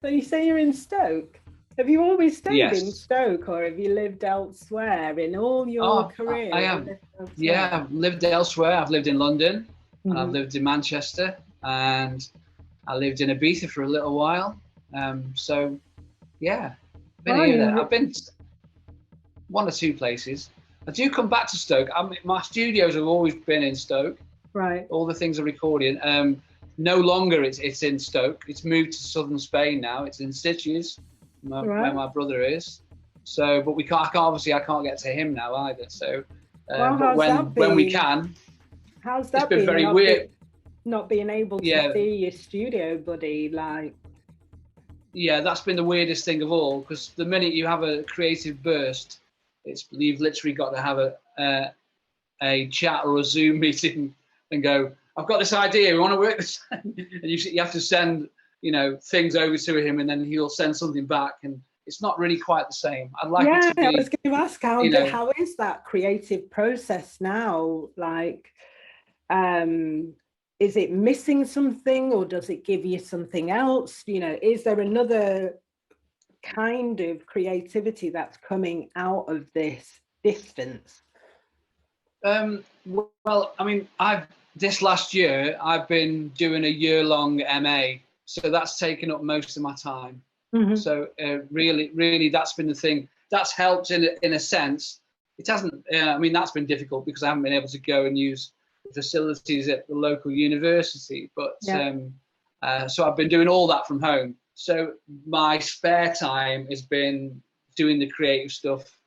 So you say you're in Stoke. Have you always stayed in Yes. Stoke, or have you lived elsewhere in all your career? I have. Yeah, I've lived elsewhere. I've lived in London, and I've lived in Manchester, and I lived in Ibiza for a little while. So, yeah, been here and there. I've been one or two places. I do come back to Stoke. My studios have always been in Stoke. Right. All the things are recording. No longer it's in Stoke. It's moved to southern Spain now. It's in Sitges, where my brother is. So, but I can't get to him now either. So, but when we can, how's that it's been very weird. Not being able to see your studio buddy, like. Yeah, that's been the weirdest thing of all, because the minute you have a creative burst, you've literally got to have a chat or a Zoom meeting and go, I've got this idea, we want to work this, and you have to send things over to him, and then he'll send something back, and it's not really quite the same. I'd like it to be. I was going to ask how is that creative process now? Like, is it missing something, or does it give you something else? Is there another kind of creativity that's coming out of this distance? Well, I mean, this last year I've been doing a year-long MA, so that's taken up most of my time. So really, that's been the thing. That's helped in a sense. It hasn't. I mean, that's been difficult because I haven't been able to go and use facilities at the local university, but so I've been doing all that from home. So my spare time has been doing the creative stuff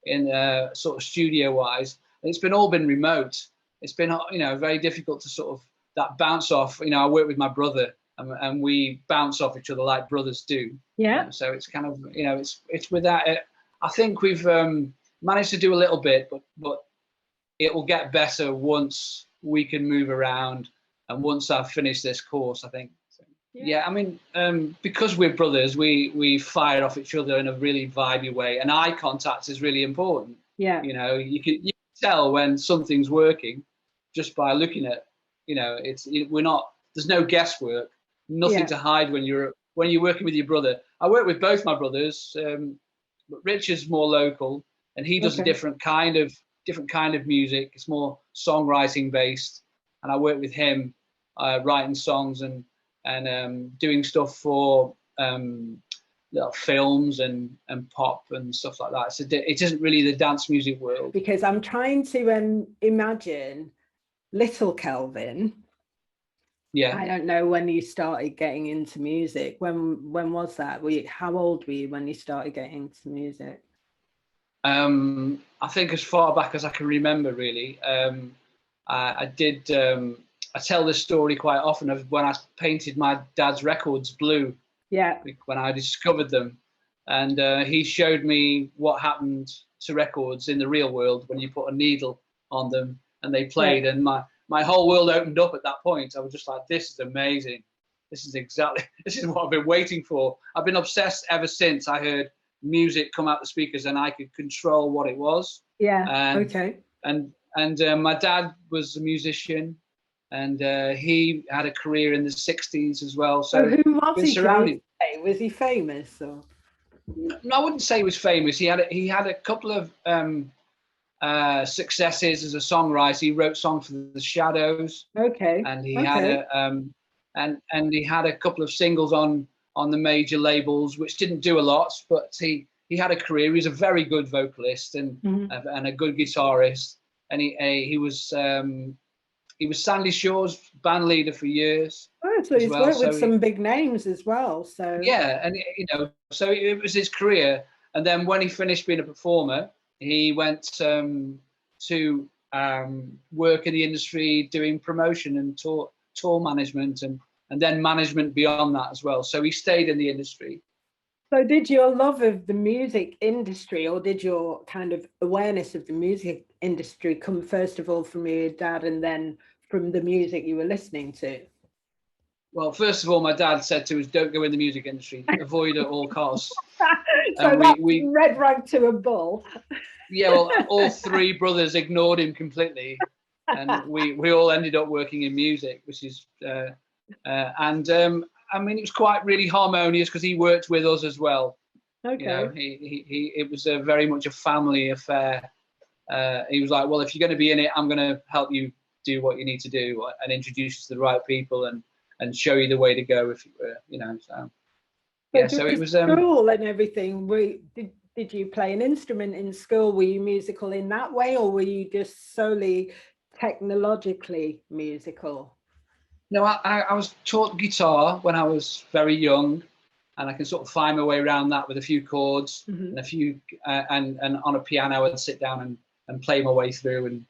in sort of studio wise. It's all been remote. It's been very difficult to sort of that bounce off. I work with my brother, and we bounce off each other like brothers do. Yeah. So it's kind of it's with that. I think we've managed to do a little bit, but it will get better once we can move around and once I've finished this course, I think. So, I mean, because we're brothers, we fire off each other in a really vibey way, and eye contact is really important. Yeah. You can tell when something's working just by looking at, there's no guesswork, nothing to hide when you're working with your brother. I work with both my brothers, but Richard's more local, and he does a different kind of music. It's more songwriting based, and I work with him writing songs and doing stuff for little films and pop and stuff like that. So it isn't really the dance music world. Because I'm trying to imagine little Kelvin. Yeah. I don't know when you started getting into music. When was that? How old were you when you started getting into music? I think as far back as I can remember, really. I tell this story quite often of when I painted my dad's records blue. Yeah. When I discovered them, and he showed me what happened to records in the real world when you put a needle on them and they played, and my whole world opened up at that point. I was just like, this is amazing. This is what I've been waiting for. I've been obsessed ever since I heard music come out the speakers and I could control what it was. Yeah. And my dad was a musician, and he had a career in the 60s as well. So who was he? Surrounded. Was he famous? Or? No, I wouldn't say he was famous. He had a couple of successes as a songwriter. He wrote songs for the Shadows. Okay. And he had and he had a couple of singles on the major labels, which didn't do a lot, but he had a career. He was a very good vocalist and a good guitarist, and he was Sandy Shaw's band leader for years. Oh, so he's worked with some big names as well. So yeah, and so it was his career. And then when he finished being a performer, he went to work in the industry doing promotion and tour management and then management beyond that as well. So he stayed in the industry. So did your love of the music industry, or did your kind of awareness of the music industry come first of all from your dad and then from the music you were listening to? Well, first of all, my dad said to us, don't go in the music industry, avoid at all costs. So we red rag to a bull. Yeah, well, all three brothers ignored him completely. And we all ended up working in music, which is, and I mean, it was quite really harmonious because he worked with us as well. Okay. You know, it was a very much a family affair. He was like, well, if you're going to be in it, I'm going to help you do what you need to do and introduce you to the right people and show you the way to go, if you were, you know. So yeah, so it was school and everything. Did you play an instrument in school? Were you musical in that way, or were you just solely technologically musical? No, I was taught guitar when I was very young, and I can sort of find my way around that with a few chords and a few and on a piano I'd sit down and play my way through. And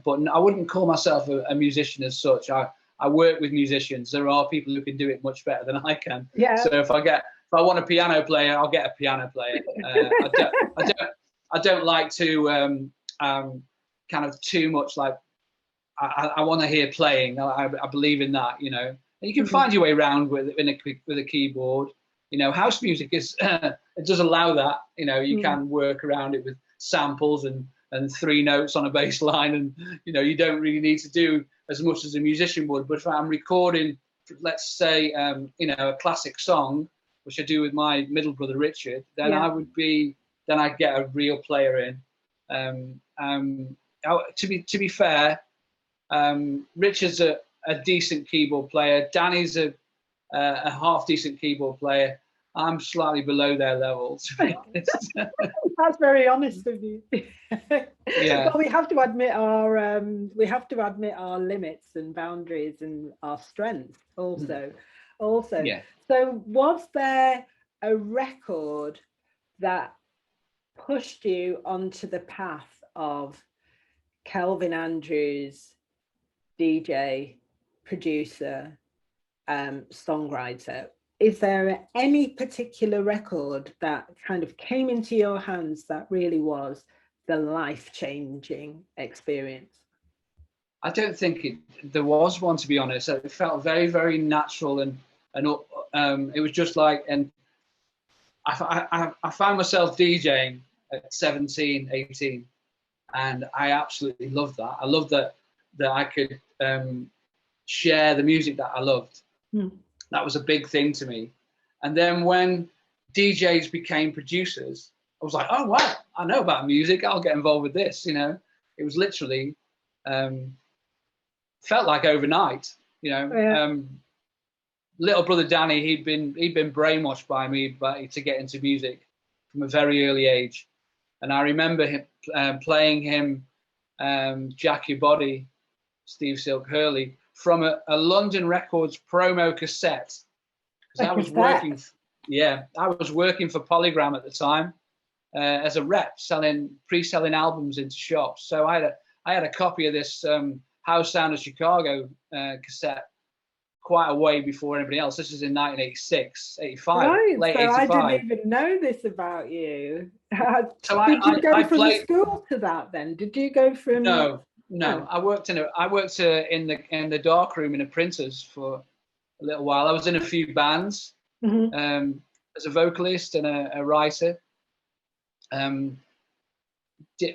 but I wouldn't call myself a musician as such. I work with musicians. There are people who can do it much better than I can. Yeah. So if I want a piano player, I'll get a piano player. I don't like to kind of too much like. I want to hear playing. I believe in that, you know. And you can find your way around with a keyboard. You know, house music is it does allow that. You know, you can work around it with samples and 3 notes on a bass line, and you know, you don't really need to do as much as a musician would. But if I'm recording, let's say, you know, a classic song, which I do with my middle brother Richard, then I'd get a real player in. To be fair. Richard's a decent keyboard player. Danny's a half decent keyboard player. I'm slightly below their level, to be honest. That's very honest of you. Yeah. But we have to admit our limits and boundaries and our strengths also. Yeah. So was there a record that pushed you onto the path of Kelvin Andrews, DJ, producer, songwriter? Is there any particular record that kind of came into your hands that really was the life-changing experience? I don't think there was one, to be honest. It felt very, very natural, and it was just like, and I found myself DJing at 17, 18, and I absolutely loved that. I loved that I could share the music that I loved. That was a big thing to me. And then when DJs became producers, I was like, oh wow, I know about music, I'll get involved with this. You know, it was literally felt like overnight. You know, little brother Danny, he'd been brainwashed by me to get into music from a very early age, and I remember him playing him Jack Your Body, Steve Silk Hurley, from a London Records promo cassette. Because I was working, I was working for Polygram at the time as a rep, pre-selling albums into shops. So I had a copy of this House Sound of Chicago cassette quite a way before anybody else. This is in 1986, 85, right, late so 85. I didn't even know this about you. Did you go from school to that then? Did you go from? No. I worked in the dark room in a printers for a little while. I was in a few bands as a vocalist and a writer. You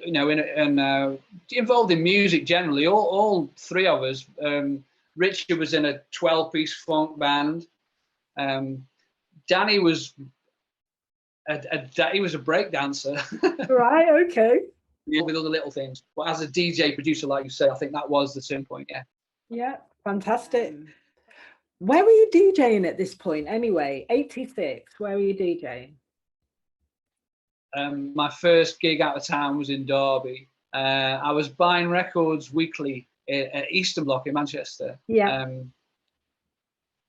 know, involved in music generally. All 3 of us. Richard was in a 12-piece funk band. Danny was he was a break dancer. Right. Okay. With other little things, but as a DJ producer, like you said, I think that was the turning point. Yeah, fantastic. Where were you DJing at this point anyway? 86, where were you DJing? My first gig out of town was in Derby. I was buying records weekly at Eastern Block in Manchester.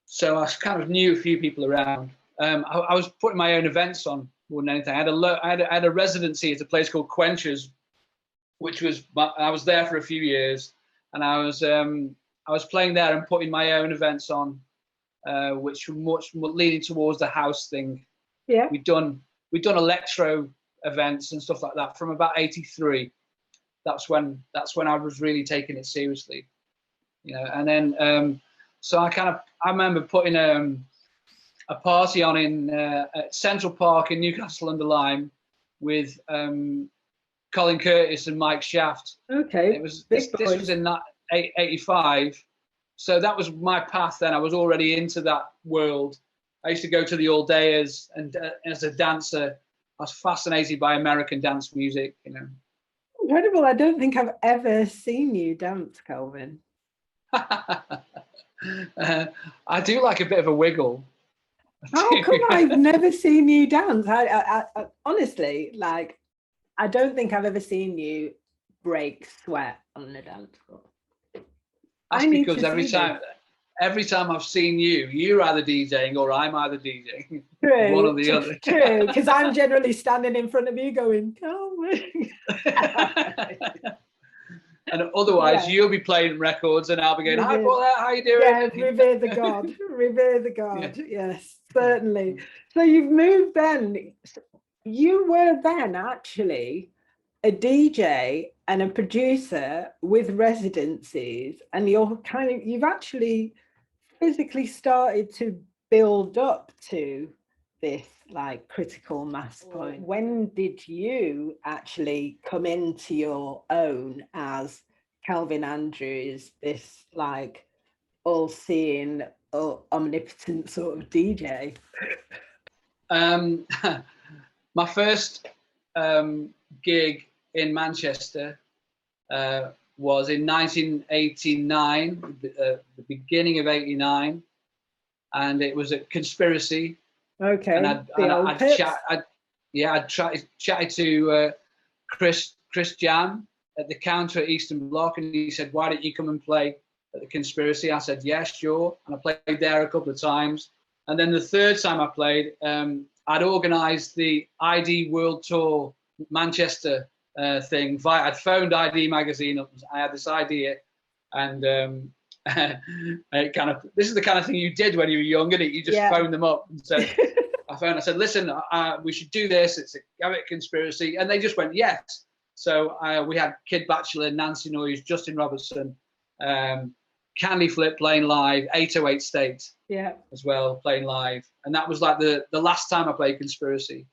So I kind of knew a few people around. I was putting my own events on more than anything. I had a residency at a place called Quenchers, which was, I was there for a few years, and I was playing there and putting my own events on, which were much more leading towards the house thing. Yeah, we'd done electro events and stuff like that from about 83. That's when I was really taking it seriously, you know. And then so I remember putting a party on in at Central Park in Newcastle under Lyme with Colin Curtis and Mike Shaft. Okay. This was in 85. So that was my path then. I was already into that world. I used to go to the all-dayers, and as a dancer, I was fascinated by American dance music, you know. Incredible. I don't think I've ever seen you dance, Kelvin. I do like a bit of a wiggle. How come I've never seen you dance? I honestly, like, I don't think I've ever seen you break sweat on the dance floor. That's because every time I've seen you, you're either DJing or I'm either DJing. True, one or the other. True, because I'm generally standing in front of you going, Kelvin. And otherwise, you'll be playing records and I'll be going, hi, Paula, how you doing? Yeah, revere the God. Revere the God. Yeah. Yes, certainly. So you've moved then. You were then actually a DJ and a producer with residencies, and you've actually physically started to build up to this like critical mass point. When did you actually come into your own as Kelvin Andrews, this like all-seeing, omnipotent sort of DJ? My first gig in Manchester was in 1989, the beginning of '89, and it was at Conspiracy. Okay. And I'd chatted to Chris Jam at the counter at Eastern Bloc, and he said, "Why don't you come and play at the Conspiracy?" I said, "Yeah, sure." And I played there a couple of times, and then the third time I played, I'd organised the ID World Tour Manchester thing. I'd phoned ID magazine up. I had this idea, and this is the kind of thing you did when you were young, isn't it? You just phoned them up and said, I said, listen, we should do this. It's a Conspiracy, and they just went yes. So we had Kid Bachelor, Nancy Noyes, Justin Robertson, Candy Flip playing live, 808 State as well playing live, and that was like the last time I played Conspiracy.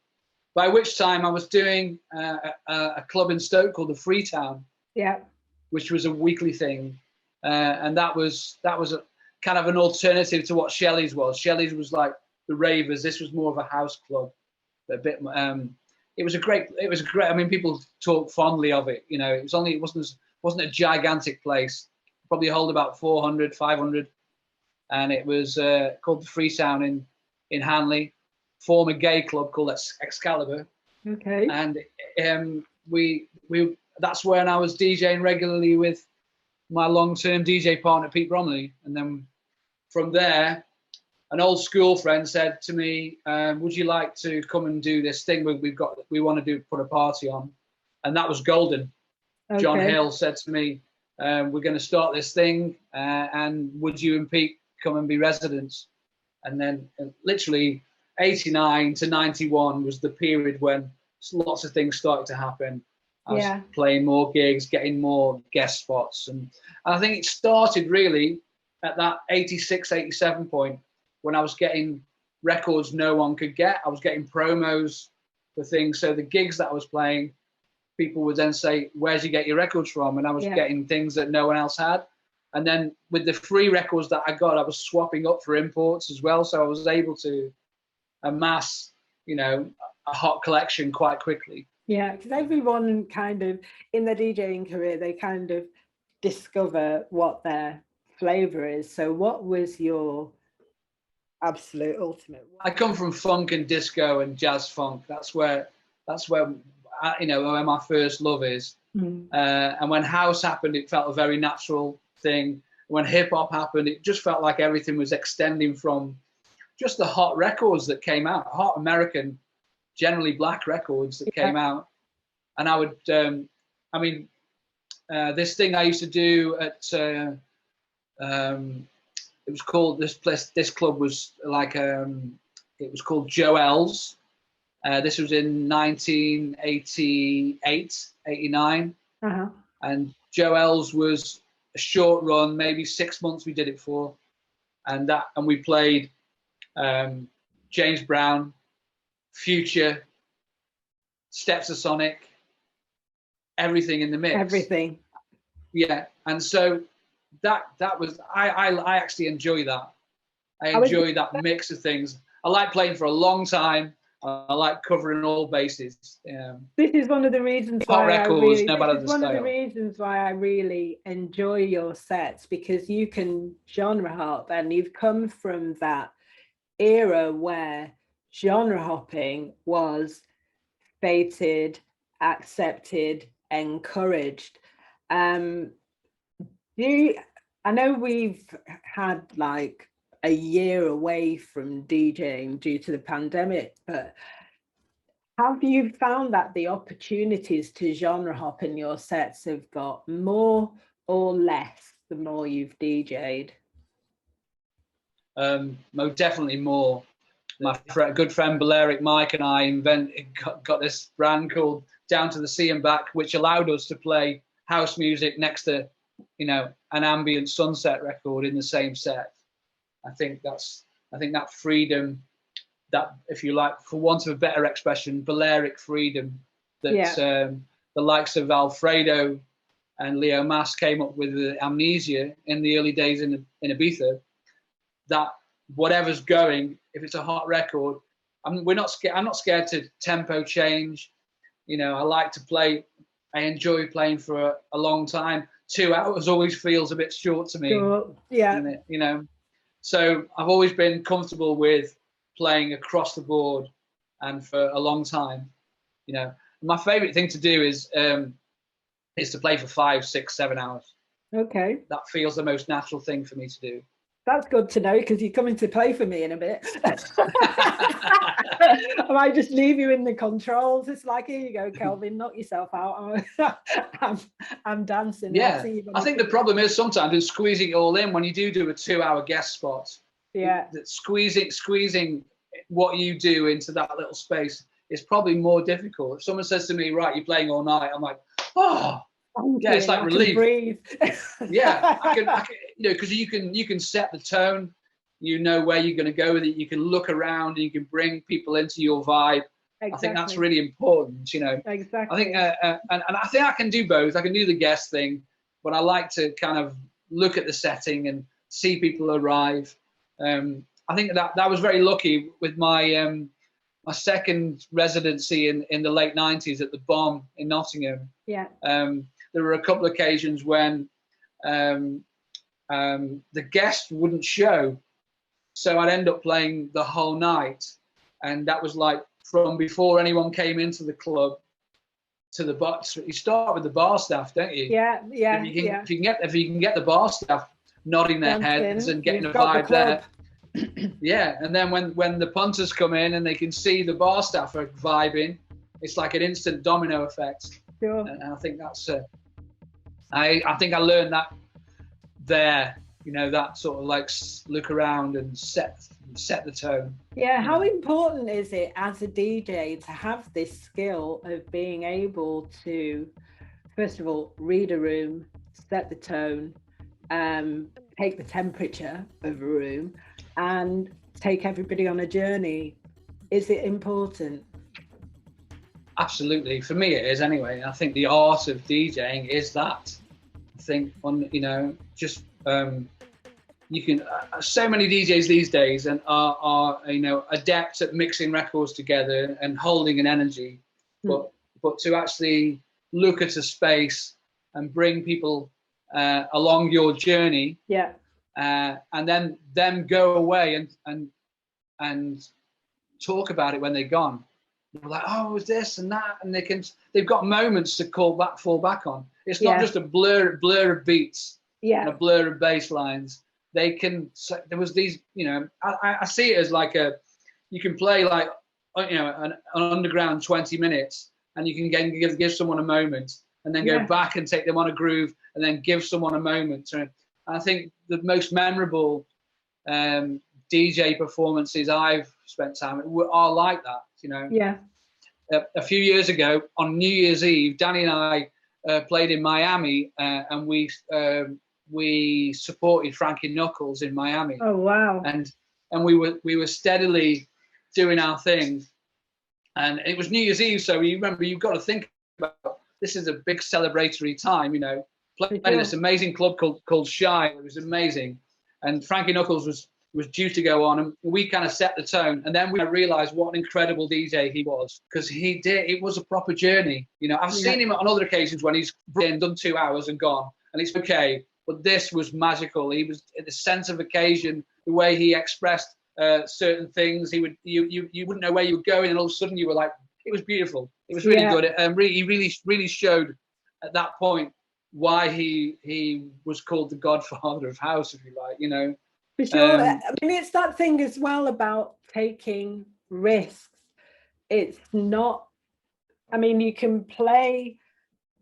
By which time I was doing a club in Stoke called the Freetown, which was a weekly thing, and that was a kind of an alternative to what Shelley's was. Shelley's was like the ravers. This was more of a house club, a bit. It was a great. I mean, people talk fondly of it. You know, it wasn't a gigantic place. Probably hold about 400, 500, and it was called the Freetown in Hanley. Former gay club called Excalibur. Okay. And we that's when I was DJing regularly with my long-term DJ partner Pete Bromley, and then from there, an old school friend said to me, "Would you like to come and do this thing we want to put a party on?" And that was Golden. Okay. John Hill said to me, "We're going to start this thing, and would you and Pete come and be residents?" And then literally 89 to 91 was the period when lots of things started to happen. I was playing more gigs, getting more guest spots. And I think it started really at that 86, 87 point when I was getting records no one could get. I was getting promos for things. So the gigs that I was playing, people would then say, "Where'd you get your records from?" And I was getting things that no one else had. And then with the free records that I got, I was swapping up for imports as well. So I was able to amass, a hot collection quite quickly. Yeah, because everyone kind of in their DJing career, they kind of discover what their flavor is. So what was your absolute ultimate? I come from funk and disco and jazz funk. That's where my first love is. And when house happened, it felt a very natural thing. When hip hop happened, it just felt like everything was extending from just the hot records that came out, hot American, generally black records that came out. And I would, this thing I used to do at, it was called, this club was like, it was called Joel's. This was in 1988, 89. And Joel's was a short run, maybe 6 months we did it for. And we played James Brown, Future, Steps of Sonic, everything in the mix. Everything. Yeah. And so that was I actually enjoy that. I enjoy that mix of things. I like playing for a long time. I like covering all bases. This is one of the reasons why I really enjoy your sets, because you can genre hop, and you've come from that era where genre hopping was fated, accepted, encouraged. I know we've had like a year away from DJing due to the pandemic, but have you found that the opportunities to genre hop in your sets have got more or less the more you've DJ'd? Definitely more. My good friend Balearic Mike and I got this brand called Down to the Sea and Back, which allowed us to play house music next to, an ambient sunset record in the same set. I think that freedom, that, if you like, for want of a better expression, Balearic freedom that the likes of Alfredo and Leo Mas came up with Amnesia in the early days in Ibiza, that whatever's going, if it's a hot record, I'm not scared to tempo change. I like to play. I enjoy playing for a long time. 2 hours always feels a bit short to me. Sure. Yeah. So I've always been comfortable with playing across the board and for a long time. My favorite thing to do is to play for 5, 6, 7 hours. Okay. That feels the most natural thing for me to do. That's good to know, because you're coming to play for me in a bit. I might just leave you in the controls. It's like, here you go, Kelvin, knock yourself out. I'm dancing. Yeah, I think the problem is sometimes in squeezing it all in when you do a 2-hour guest spot. Yeah, that squeezing what you do into that little space is probably more difficult. If someone says to me, right, you're playing all night, I'm like, oh. Yeah, it's like relief. Breathe. Yeah, I can, because you can set the tone. You know where you're going to go with it. You can look around and you can bring people into your vibe. Exactly. I think that's really important. Exactly. I think, and I think I can do both. I can do the guest thing, but I like to kind of look at the setting and see people arrive. I think that was very lucky with my my second residency in the late 90s at the Bomb in Nottingham. Yeah. There were a couple of occasions when the guest wouldn't show, so I'd end up playing the whole night, and that was like from before anyone came into the club to the bar. You start with the bar staff, don't you? Yeah. If you can get the bar staff nodding their heads and getting a vibe there. Yeah, and then when the punters come in and they can see the bar staff are vibing, it's like an instant domino effect. Sure. And I think that's I think I learned that there, that sort of like look around and set the tone. Yeah, how important is it as a DJ to have this skill of being able to, first of all, read a room, set the tone, take the temperature of a room, and take everybody on a journey? Is it important? Absolutely. For me, it is anyway. I think the art of DJing is that. I think just you can. So many DJs these days and are adept at mixing records together and holding an energy, but to actually look at a space and bring people along your journey. Yeah. And then them go away and talk about it when they're gone. They're like, oh, it was this and that, and they've got moments to fall back on. It's not just a blur of beats and a blur of bass lines. There was these, I see it as like you can play like, an underground 20 minutes, and you can give someone a moment, and then go back and take them on a groove, and then give someone a moment. I think the most memorable DJ performances I've spent time are like that, Yeah. A few years ago on New Year's Eve, Danny and I played in Miami, and we supported Frankie Knuckles in Miami. Oh wow! And we were steadily doing our thing, and it was New Year's Eve, so you remember you've got to think about this is a big celebratory time, playing this amazing club called Shy. It was amazing, and Frankie Knuckles was due to go on, and we kind of set the tone. And then we realized what an incredible DJ he was, because it was a proper journey. You know, I've seen him on other occasions when he's done 2 hours and gone, and it's okay. But this was magical. He was the sense of occasion, the way he expressed certain things. You wouldn't know where you were going, and all of a sudden you were like, it was beautiful. It was really good. He really showed at that point why he was called the godfather of house, if you like, you know. For sure. I mean, it's that thing as well about taking risks. It's not, I mean, you can play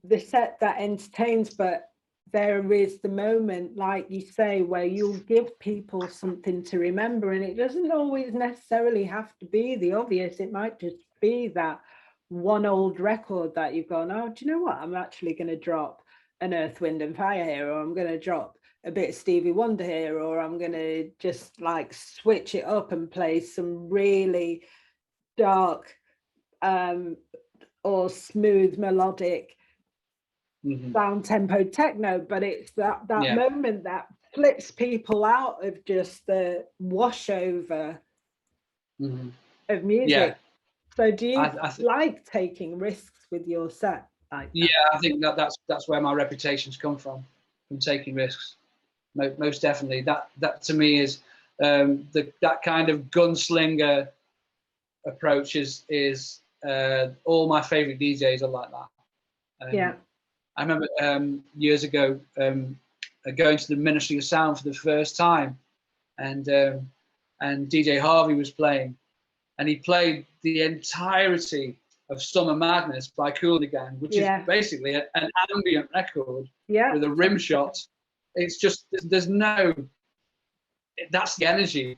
the set that entertains, but there is the moment, like you say, where you'll give people something to remember, and it doesn't always necessarily have to be the obvious. It might just be that one old record that you've gone, oh, do you know what? I'm actually going to drop an Earth, Wind and Fire here, or I'm going to drop a bit of Stevie Wonder here, or I'm going to just like switch it up and play some really dark or smooth melodic down tempo techno. But it's that moment that flips people out of just the washover of music. So do you like taking risks with your set? Like I think that's where my reputation's come from taking risks. Most definitely. That to me is that kind of gunslinger approach is all my favorite DJs are like that. I remember years ago going to the Ministry of Sound for the first time, and DJ Harvey was playing, and he played the entirety of Summer Madness by Kool and the Gang, which is basically an ambient record with a rim shot. It's just, there's no, that's the energy.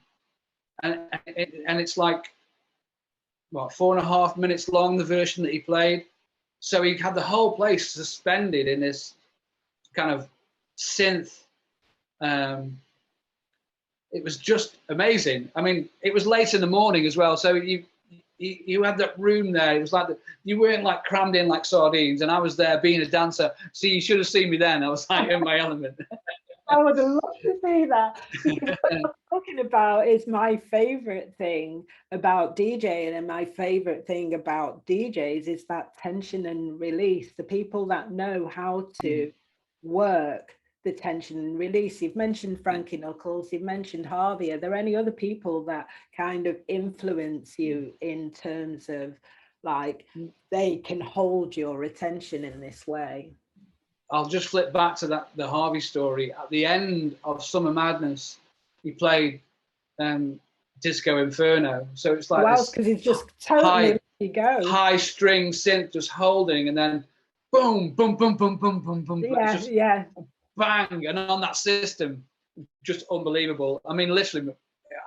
And it's like, what, 4.5 minutes long, the version that he played. So he had the whole place suspended in this kind of synth. It was just amazing. I mean, it was late in the morning as well. So you had that room there. It was like you weren't like crammed in like sardines, and I was there being a dancer. See, you should have seen me then. I was like in my element. I would have loved to see that. What I'm talking about is my favorite thing about DJing, and my favorite thing about DJs is that tension and release. The people that know how to work the tension and release. You've mentioned Frankie Knuckles, you've mentioned Harvey. Are there any other people that kind of influence you in terms of like they can hold your attention in this way? I'll just flip back to the Harvey story. At the end of Summer Madness, he played Disco Inferno. So it's like because he's just totally high string synth just holding, and then boom, boom, boom, boom, boom, boom, boom. Bang, and on that system, just unbelievable. I mean, literally,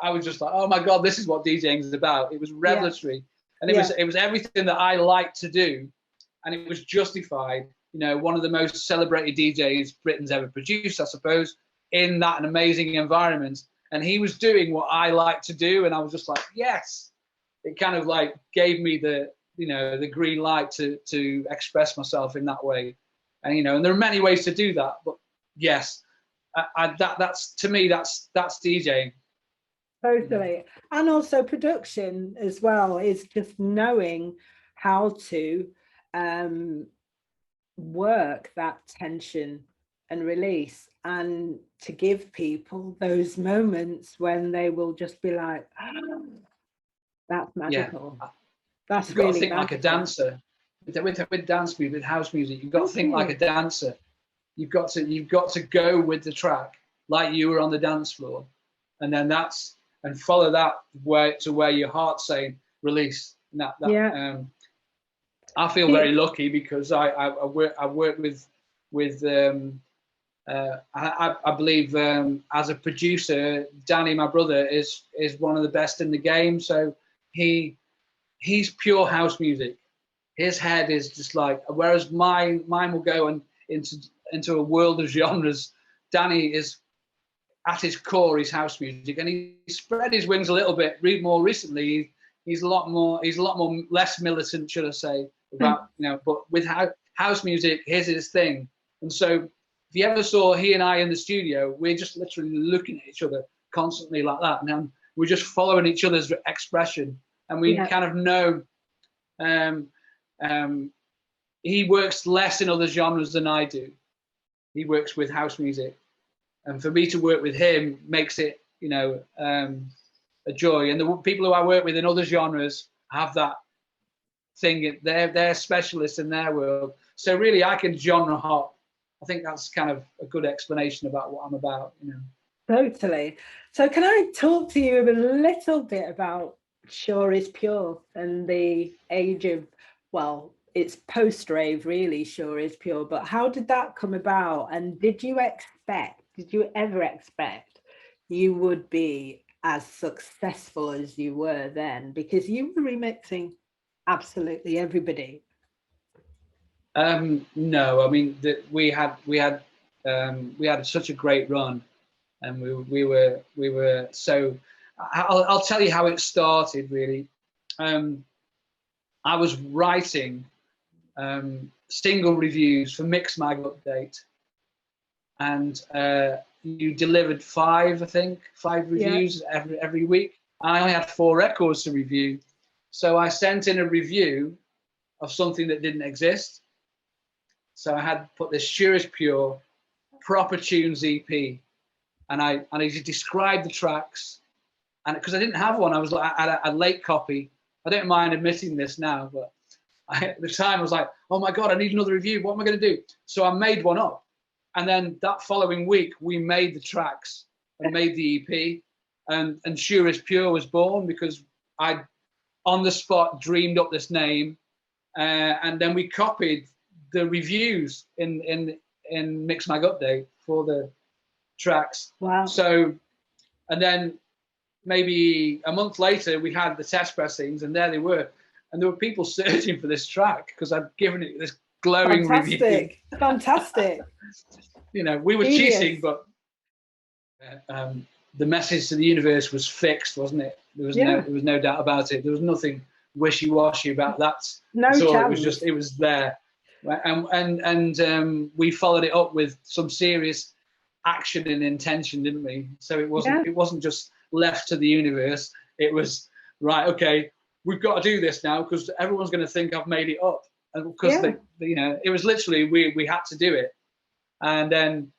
I was just like, oh my God, this is what DJing is about. It was revelatory, and it was everything that I like to do, and it was justified. You know, one of the most celebrated DJs Britain's ever produced, I suppose, in that amazing environment, and he was doing what I like to do, and I was just like, yes. It kind of like gave me the green light to express myself in that way, and and there are many ways to do that, but yes, that's to me that's DJing. Totally. And also production as well is just knowing how to work that tension and release, and to give people those moments when they will just be like, oh, that's magical. That's you've really got to think magical. like a dancer. With dance music, with house music, you've got to think like a dancer. You've got to go with the track like you were on the dance floor, and then follow that to where your heart's saying release. I feel very lucky because I work with I believe as a producer, Danny, my brother, is one of the best in the game. So he's pure house music. His head is just like, whereas mine will go into a world of genres. Danny is at his core is house music, and he spread his wings a little bit more recently. He's a lot more less militant, should I say, about but with house music, here's his thing. And so if you ever saw he and I in the studio, we're just literally looking at each other constantly like that, and then we're just following each other's expression, and we kind of know. He works less in other genres than I do. He works with house music, and for me to work with him makes it, you know, a joy. And the people who I work with in other genres have that thing. They're specialists in their world. So really, I can genre hop. I think that's kind of a good explanation about what I'm about, you know. Totally. So can I talk to you a little bit about Sure Is Pure and the age of, well, it's post-rave really, Sure Is Pure, but how did that come about? And did you ever expect you would be as successful as you were then? Because you were remixing absolutely everybody. No, I mean, we had such a great run, and we were so. I'll tell you how it started. Really, I was writing single reviews for Mix Mag Update, and you delivered 5 reviews every week. I only had 4 records to review, so I sent in a review of something that didn't exist. So I had put this Sure Is Pure proper tunes EP, and I described the tracks, and because I didn't have one, I was like, I had a late copy. I don't mind admitting this now, but at the time I was like, oh my God, I need another review. What am I going to do? So I made one up, and then that following week we made the tracks and made the EP, and Sure Is Pure was born because I, on the spot, dreamed up this name, and then we copied the reviews in Mix Mag Update for the tracks. Wow. So, and then maybe a month later we had the test pressings, and there they were, and there were people searching for this track because I'd given it this glowing review. Fantastic. You know, we were cheating, but the message to the universe was fixed, wasn't it? There was no doubt about it. There was nothing wishy-washy about that. No chance. It was there. Right? And we followed it up with some serious action and intention, didn't we? So it wasn't just left to the universe. It was right. Okay, we've got to do this now because everyone's going to think I've made it up, and because you know, it was literally we had to do it. And then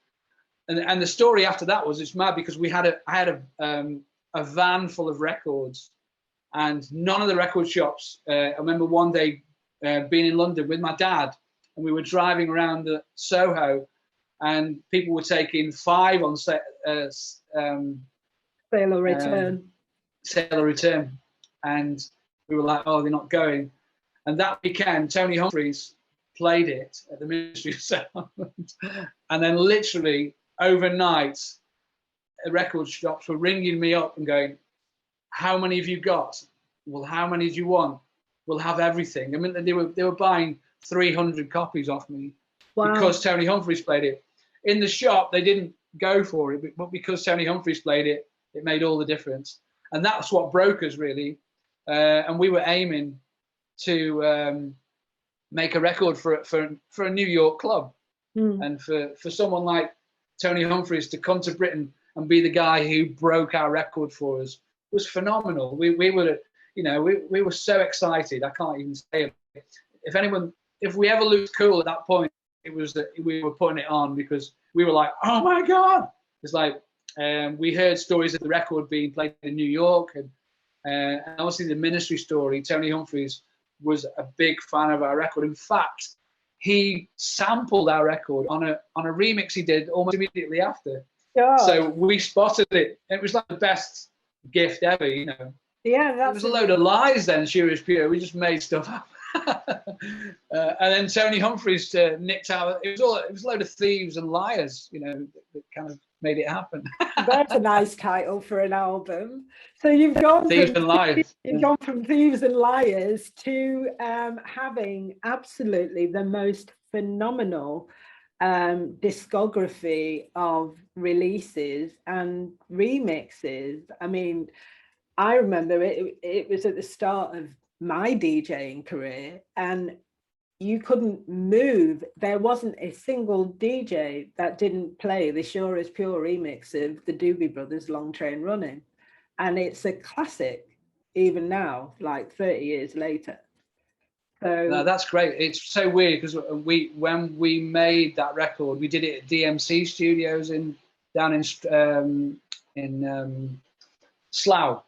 and the story after that was, it's mad because I had a van full of records, and none of the record shops. I remember one day being in London with my dad, and we were driving around the Soho, and people were taking 5 on sale or return, and we were like, oh, they're not going. And that weekend, Tony Humphries played it at the Ministry of Sound, and then literally overnight, record shops were ringing me up and going, how many have you got? Well, how many do you want? We'll have everything. I mean, they were buying 300 copies off me. Wow. Because Tony Humphries played it. In the shop, they didn't go for it, but because Tony Humphries played it, it made all the difference. And that's what broke us, really. And we were aiming to make a record for a New York club. And for someone like Tony Humphries to come to Britain and be the guy who broke our record for us was phenomenal. We were, you know, we were so excited. I can't even say it. If we ever looked cool at that point, it was that we were putting it on, because we were like, oh my God. It's like, we heard stories of the record being played in New York, and obviously the Ministry story. Tony Humphries was a big fan of our record. In fact, he sampled our record on a remix he did almost immediately after. God. So we spotted it. It was like the best gift ever, you know. Yeah, it was a load of lies then. Sure Is Pure. We just made stuff up. And then Tony Humphries nicked out. It was a load of thieves and liars, you know, that kind of made it happen. That's a nice title for an album. So you've gone Thieves and Liars. You've gone from Thieves and Liars to having absolutely the most phenomenal discography of releases and remixes. I mean, I remember it was at the start of my DJing career, and you couldn't move. There wasn't a single DJ that didn't play the Sure Is Pure remix of the Doobie Brothers' Long Train Running. And it's a classic even now, like 30 years later. So no, that's great. It's so weird because when we made that record, we did it at DMC Studios down in Slough,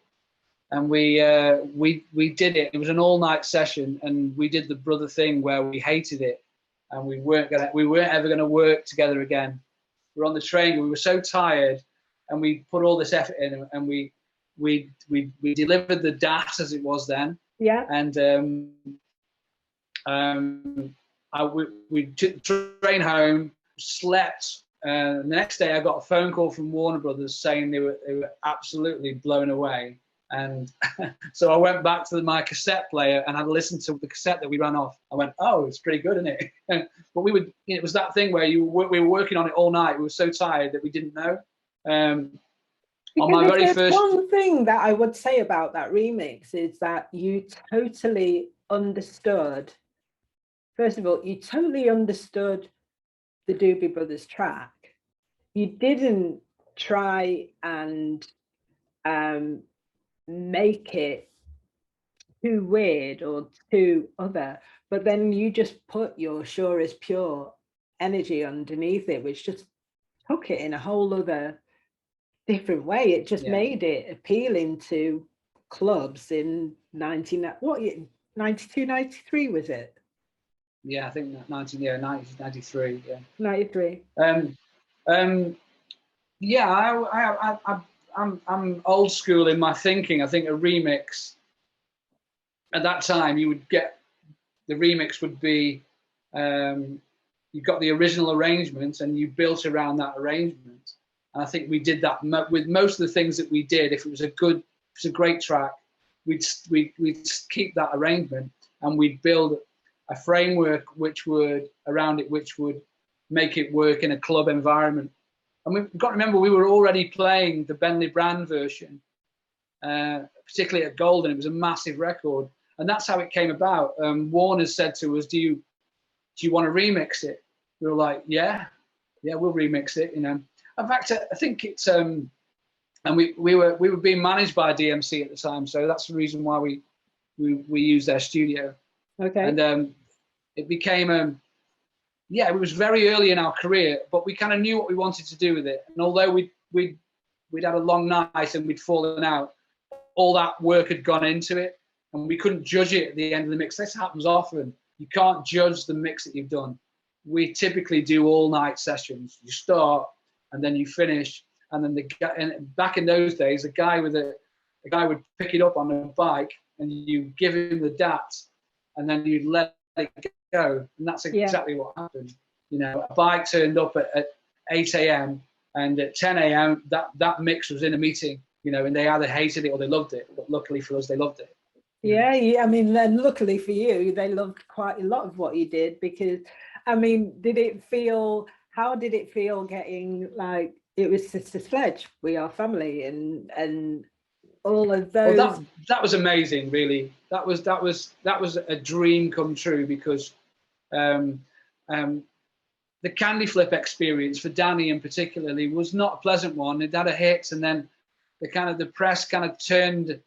and we did it. It was an all-night session, and we did the brother thing where we hated it, and we weren't ever gonna work together again. We were on the train, we were so tired, and we put all this effort in, and we delivered the DAT as it was then. Yeah. And we took the train home, slept. The next day, I got a phone call from Warner Brothers saying they were absolutely blown away. And so I went back to my cassette player and I listened to the cassette that we ran off. I went, oh, it's pretty good, isn't it? But it was that thing where we were working on it all night. We were so tired that we didn't know. On my very first one thing that I would say about that remix is that you totally understood. First of all, you totally understood the Doobie Brothers track. You didn't try and make it too weird or too other, but then you just put your Sure Is Pure energy underneath it, which just took it in a whole other different way. It just made it appealing to clubs in 92, 93 was it? Yeah, I think 93. Yeah. 93. Yeah, I'm old school in my thinking. I think a remix at that time, you would get the remix would be you got the original arrangement and you built around that arrangement. And I think we did that with most of the things that we did. If it was a great track, we'd keep that arrangement and we'd build a framework which would make it work in a club environment. And we've got to remember, we were already playing the Bentley Brand version, particularly at Golden. It was a massive record, and that's how it came about. Warner said to us, "Do you want to remix it?" We were like, "Yeah, we'll remix it." You know, in fact, I think it's and we were being managed by DMC at the time, so that's the reason why we used their studio. Okay. And it became it was very early in our career, but we kind of knew what we wanted to do with it. And although we'd had a long night and we'd fallen out, all that work had gone into it, and we couldn't judge it at the end of the mix. This happens often. You can't judge the mix that you've done. We typically do all night sessions. You start and then you finish, and then back in those days, a guy would pick it up on a bike and you give him the DAT, and then you'd let it go. And that's exactly what happened. You know, a bike turned up at 8 a.m. and at 10 a.m. that mix was in a meeting, you know, and they either hated it or they loved it. But luckily for us, they loved it. Yeah, I mean, then luckily for you, they loved quite a lot of what you did, because, I mean, how did it feel getting, like, it was Sister Sledge, We Are Family, and all of those? Well, that was amazing, really. That was a dream come true, because the Candy Flip experience for Danny in particularly was not a pleasant one. It had a hit, and then the press kind of turned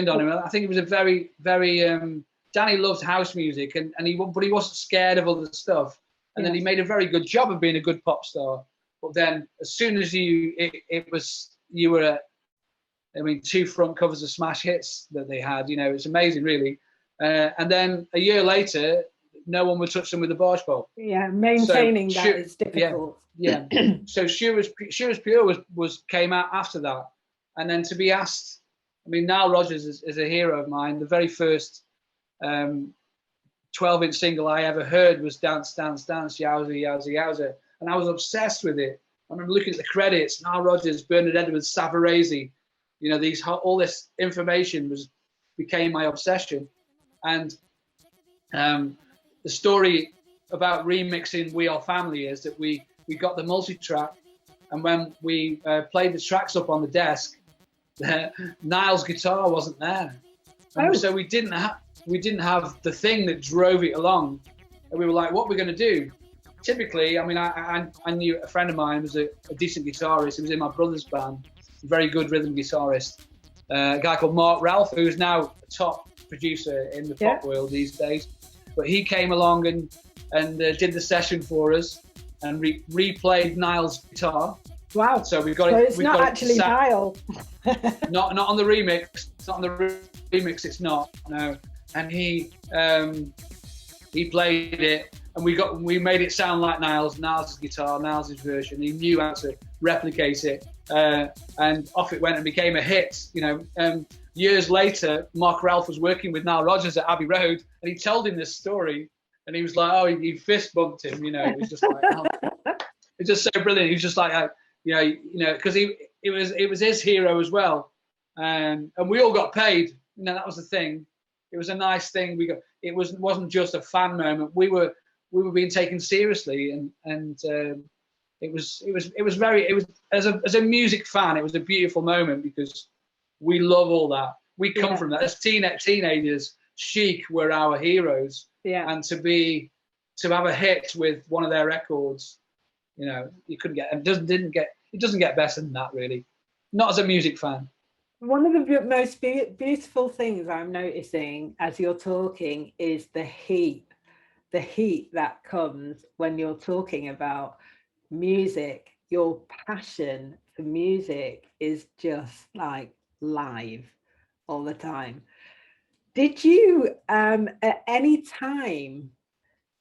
on him. I think it was a very, very Danny loved house music, but he wasn't scared of other stuff. And then he made a very good job of being a good pop star. But then as soon as you were, I mean, 2 front covers of smash hits that they had, you know, it's amazing, really. And then a year later, no one would touch them with a barge pole. Yeah, maintaining that is difficult. Yeah. So Sure Is Pure came out after that. And then to be asked, I mean, Nile Rodgers is a hero of mine. The very first 12-inch single I ever heard was Dance, Dance, Dance, Yowza, Yowza, Yowza. And I was obsessed with it. I remember looking at the credits, Nile Rodgers, Bernard Edwards, Savarese. You know, all this information became my obsession. And the story about remixing We Are Family is that we got the multi-track, and when we played the tracks up on the desk, Niall's guitar wasn't there. And so we didn't have the thing that drove it along. And we were like, what are we going to do? Typically, I mean, I knew a friend of mine was a decent guitarist. He was in my brother's band, a very good rhythm guitarist. A guy called Mark Ralph, who's now a top producer in the pop world these days. But he came along and did the session for us and replayed Niall's guitar. Wow! So we've got so it. It's not actually Niall. not on the remix. It's not on the remix. It's not. No. And he played it, and we made it sound like Niall's guitar, Niall's version. He knew how to replicate it, and off it went and became a hit. You know, years later, Mark Ralph was working with Nile Rodgers at Abbey Road, and he told him this story, and he was like, "Oh, he fist bumped him." You know, it was just like, oh. It's just so brilliant. He was just like, you know, because it was his hero as well, and we all got paid. You know, that was the thing. It was a nice thing. It wasn't just a fan moment. We were being taken seriously, and it was as a music fan, it was a beautiful moment because we love all that. We come from that as teenagers. Chic were our heroes, and to have a hit with one of their records, you know, you couldn't get. It doesn't get better than that, really. Not as a music fan. One of the most beautiful things I'm noticing as you're talking is the heat that comes when you're talking about music. Your passion for music is just like live all the time. Did you at any time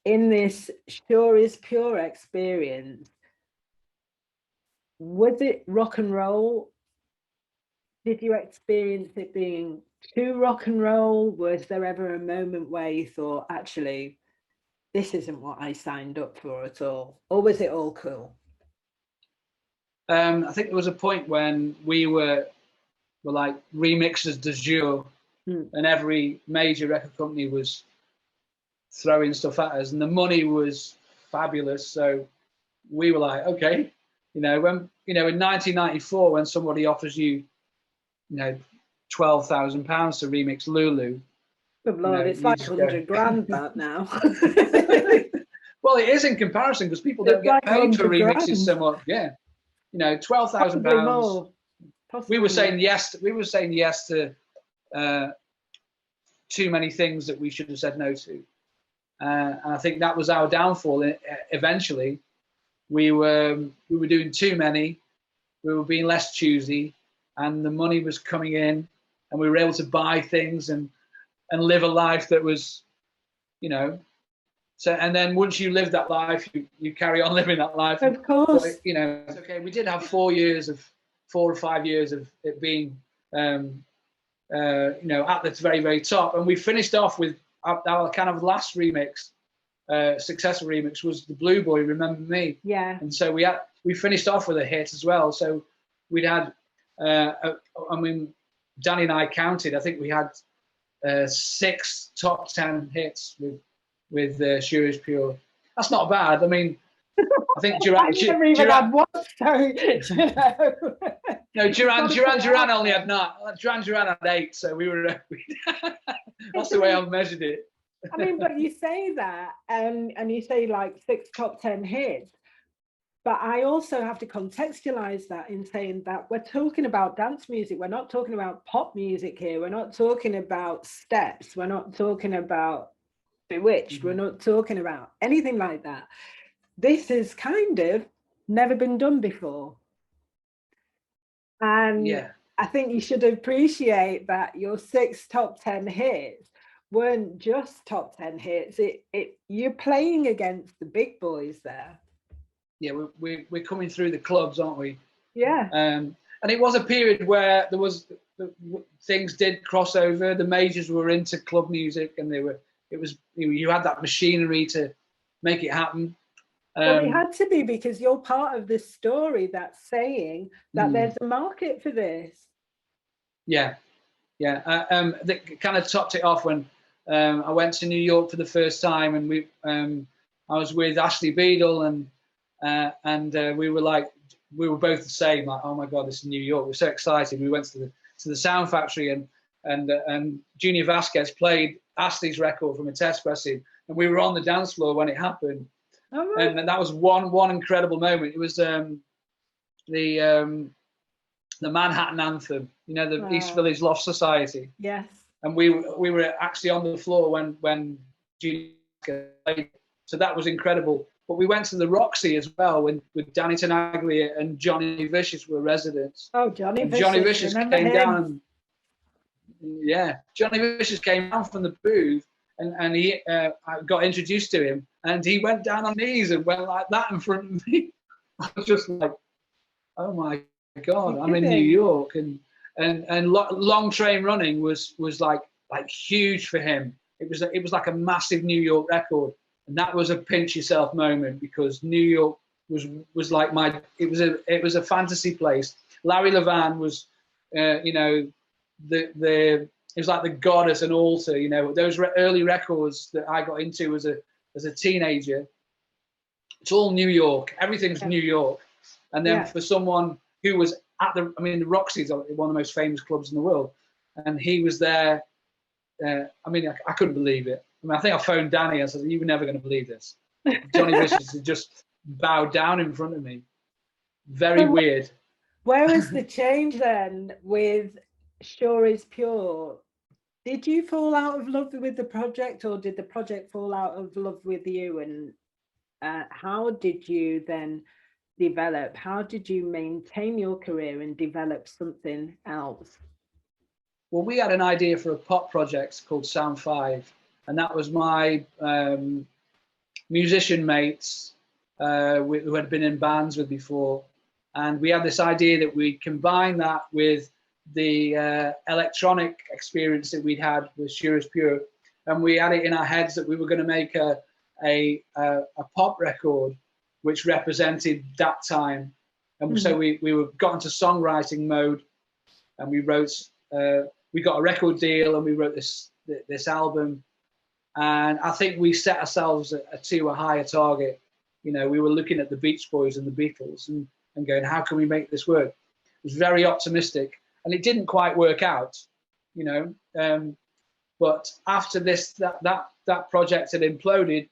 in this Sure Is Pure experience, was it rock and roll? Did you experience it being too rock and roll? Was there ever a moment where you thought, actually, this isn't what I signed up for at all? Or was it all cool? I think there was a point when we were like remixers de jour, and every major record company was throwing stuff at us, and the money was fabulous. So we were like, okay, you know, in 1994, when somebody offers you, you know, £12,000 to remix Lulu. Good Lord, it's like 100 grand that now. Well, it is in comparison because people don't get paid for remixes so much. Yeah, you know, £12,000. We were saying yes to too many things that we should have said no to, and I think that was our downfall. Eventually, we were doing too many. We were being less choosy, and the money was coming in, and we were able to buy things and live a life that was, you know. So, and then once you live that life, you carry on living that life. Of course. But, you know, it's okay. We did have 4 or 5 years of it being, you know, at the very, very top. And we finished off with our kind of last remix, successful remix was the Blue Boy, Remember Me. Yeah. And so we finished off with a hit as well. So we'd had, I mean, Danny and I counted. I think we had 6 top 10 hits with Sure Is Pure. That's not bad. I mean, I think Duran had one. Sorry. No, Duran only had 9. Duran had 8. So we were. That's the way I've measured it. I mean, but you say that, and you say like 6 top 10 hits. But I also have to contextualize that in saying that we're talking about dance music. We're not talking about pop music here. We're not talking about steps. We're not talking about Bewitched. Mm-hmm. We're not talking about anything like that. This is kind of never been done before. And I think you should appreciate that your 6 top 10 hits weren't just top 10 hits. You're playing against the big boys there. Yeah, we're coming through the clubs, aren't we? Yeah. And it was a period where things did cross over. The majors were into club music, and you had that machinery to make it happen. Well, it had to be, because you're part of this story that's saying that there's a market for this. Yeah. That kind of topped it off when I went to New York for the first time, and I was with Ashley Beadle, and we were both the same, like, oh my God, this is New York. We're so excited. We went to the Sound Factory, and and Junior Vasquez played Astley's record from a test pressing, and we were on the dance floor when it happened. Oh, right. And that was one incredible moment. It was the Manhattan Anthem, you know, the East Village Loft Society. Yes. And we were actually on the floor when Junior played, so that was incredible. But we went to the Roxy as well with Danny Tenaglia and Johnny Vicious were residents. Oh, Johnny Vicious. Johnny Vicious came down. Yeah, Johnny Vicious came down from the booth, and he I got introduced to him, and he went down on knees and went like that in front of me. I was just like, oh my God, I'm in New York, and Long Train Running was like huge for him. It was like a massive New York record, and that was a pinch yourself moment, because New York was like it was a fantasy place. Larry Levan was, you know, it was like the goddess and altar, you know. Those early records that I got into as a teenager, it's all New York. Everything's New York. And then for someone who was at the Roxy's one of the most famous clubs in the world, and he was there. I couldn't believe it. I think I phoned Danny. I said, "You're never going to believe this." Johnny Vicious had just bowed down in front of me. Very weird. Where was the change then with Sure Is Pure? Did you fall out of love with the project, or did the project fall out of love with you? And how did you then develop? How did you maintain your career and develop something else? Well, we had an idea for a pop project called Sound 5, and that was my musician mates who had been in bands with before. And we had this idea that we'd combine that with the electronic experience that we'd had with Sure Is Pure, and we had it in our heads that we were going to make a pop record which represented that time. And so we got into songwriting mode, and we wrote. We got a record deal, and we wrote this album. And I think we set ourselves to a higher target. You know, we were looking at the Beach Boys and the Beatles and going, how can we make this work? It was very optimistic, and it didn't quite work out, you know. But after that project had imploded,